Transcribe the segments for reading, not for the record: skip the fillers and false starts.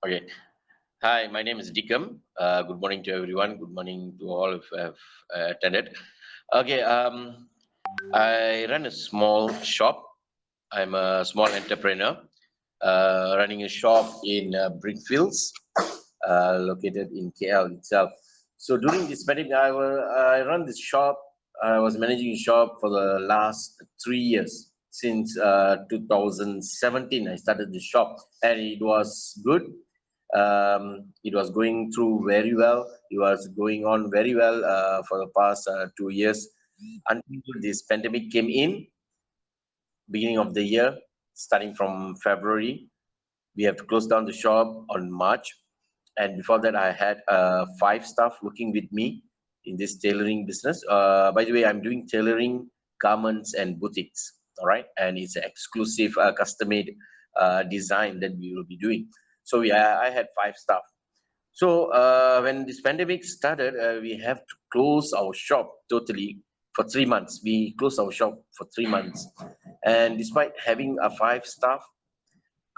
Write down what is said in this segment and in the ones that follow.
Okay. Hi, my name is Diccam. Good morning to everyone. Good morning to all who have attended. Okay. I run a small shop. I'm a small entrepreneur, running a shop in Brickfields, located in KL itself. So during this pandemic, I run this shop. I was managing a shop for the last 3 years. Since 2017, I started the shop, and it was good. It was going through very well. It was going on very well for the past 2 years until this pandemic came in, beginning of the year, starting from February. We have to close down the shop on March. And before that, I had five staff working with me in this tailoring business. By the way, I'm doing tailoring, garments, and boutiques. All right. And it's an exclusive custom made design that we will be doing. So I had five staff. So when this pandemic started, we have to close our shop totally for 3 months. We closed our shop for 3 months. And despite having a five staff,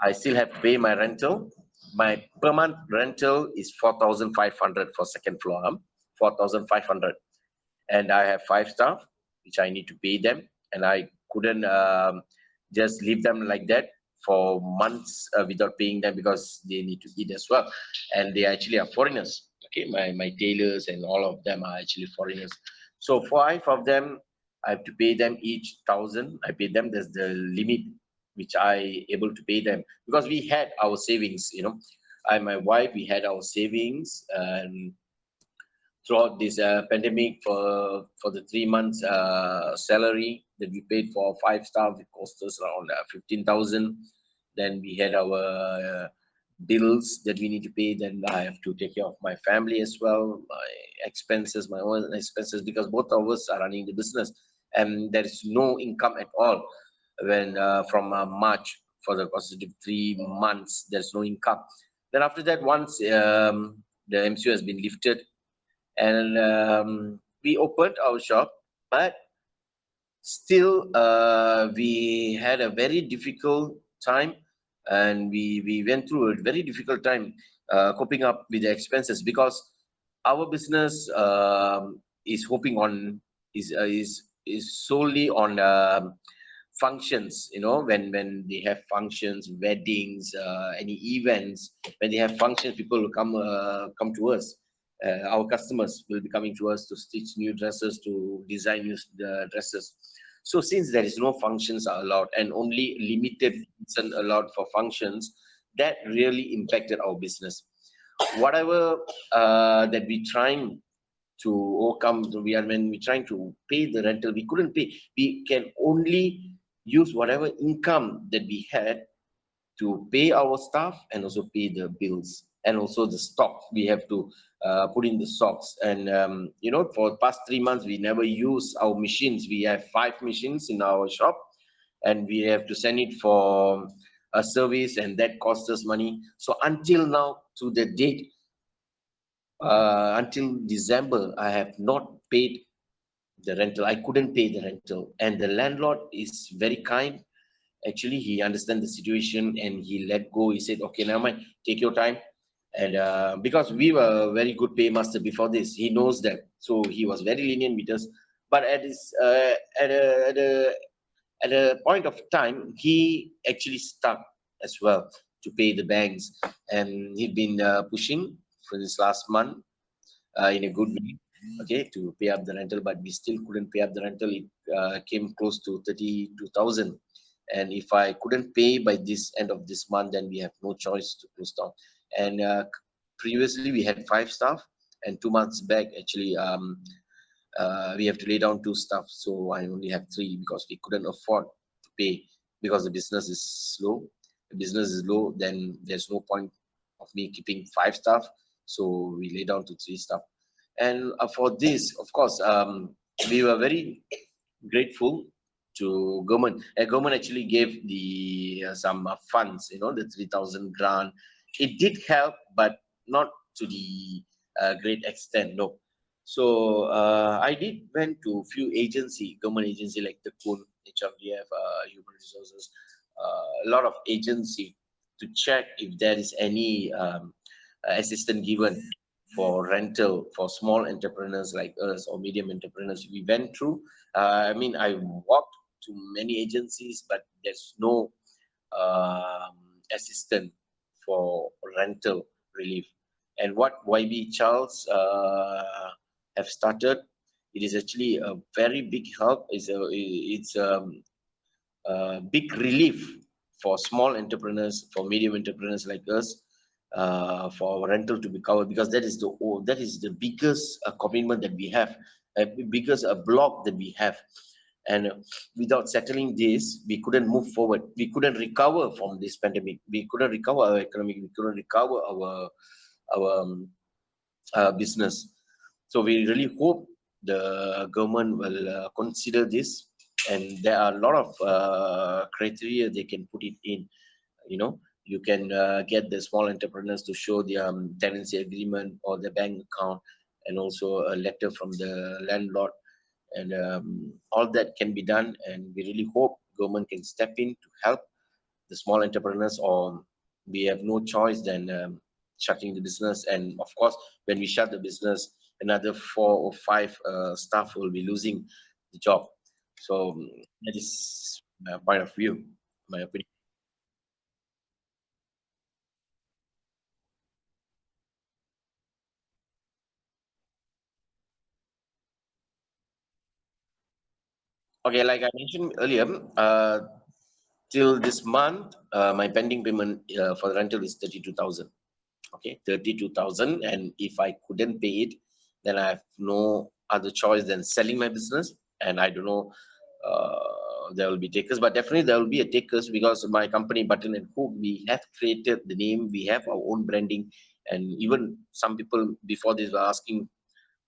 I still have to pay my rental. My per month rental is 4,500 for second floor, 4,500. And I have five staff, which I need to pay them. And I couldn't just leave them like that for months without paying them because they need to eat as well. And they actually are foreigners. Okay, my tailors and all of them are actually foreigners. So five of them, I have to pay them each 1,000. I pay them. There's the limit which I able to pay them because we had our savings. I and my wife, we had our savings, and throughout this pandemic, for the 3 months salary that we paid for five staff, it cost us around 15,000. Then we had our bills that we need to pay. Then I have to take care of my family as well, my expenses, my own expenses, because both of us are running the business, and there is no income at all. When from March, for the positive 3 months, there's no income. Then after that, once the MCO has been lifted, and we opened our shop, but still we had a very difficult time, and we went through a very difficult time coping up with the expenses, because our business is hoping on is solely on functions. When they have functions, weddings, any events. When they have functions, people will come to us. Our customers will be coming to us to stitch new dresses, to design new dresses. So since there is no functions are allowed, and only limited function allowed for functions, that really impacted our business. Whatever that we trying to overcome, when we trying to pay the rental, we couldn't pay. We can only use whatever income that we had to pay our staff, and also pay the bills, and also the stock. We have to put in the stocks. And for the past 3 months, we never use our machines. We have 5 machines in our shop, and we have to send it for a service, and that costs us money. So until now, to the date, until December, I have not paid the rental. I couldn't pay the rental, and the landlord is very kind. Actually, he understands the situation, and he let go. He said, okay, never mind, take your time. And because we were very good paymaster before this, he knows that, so he was very lenient with us. But at a point of time, he actually stuck as well to pay the banks, and he'd been pushing for this last month in a good way, okay, to pay up the rental. But we still couldn't pay up the rental. It came close to 32,000. And if I couldn't pay by this end of this month, then we have no choice to close down. And previously we had five staff, and 2 months back, actually, we have to lay down two staff. So I only have three, because we couldn't afford to pay, because the business is slow. The business is low, then there's no point of me keeping five staff. So we lay down to three staff. And for this, of course, we were very grateful to government. Government actually gave the some funds, the 3,000 grant. It did help, but not to the great extent, no. So I did went to few government agency, like the KUN, HRDF, Human Resources, a lot of agency. to check if there is any assistance given for rental for small entrepreneurs like us or medium entrepreneurs. We went through. I mean, I walked to many agencies, but there's no um, assistance for rental relief. And what YB Charles have started, it is actually a very big help. It's big relief for small entrepreneurs, for medium entrepreneurs like us, for our rental to be covered, because that is the biggest commitment that we have, biggest block that we have. And without settling this, we couldn't move forward. We couldn't recover from this pandemic. We couldn't recover our economy. We couldn't recover our business. So we really hope the government will consider this, and there are a lot of criteria they can put it in. You know, you can get the small entrepreneurs to show their tenancy agreement or the bank account, and also a letter from the landlord, and all that can be done. And we really hope government can step in to help the small entrepreneurs, or we have no choice than shutting the business. And of course, when we shut the business, another 4 or 5 staff will be losing the job. So that is my point of view, my opinion. Okay, like I mentioned earlier, till this month, my pending payment for the rental is 32,000. Okay, 32,000. And if I couldn't pay it, then I have no other choice than selling my business. And I don't know, there will be takers, but definitely there will be a takers, because my company Button and Hook, we have created the name, we have our own branding. And even some people before this were asking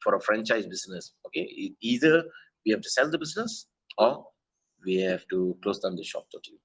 for a franchise business. Okay, either we have to sell the business, or we have to close down the shop totally.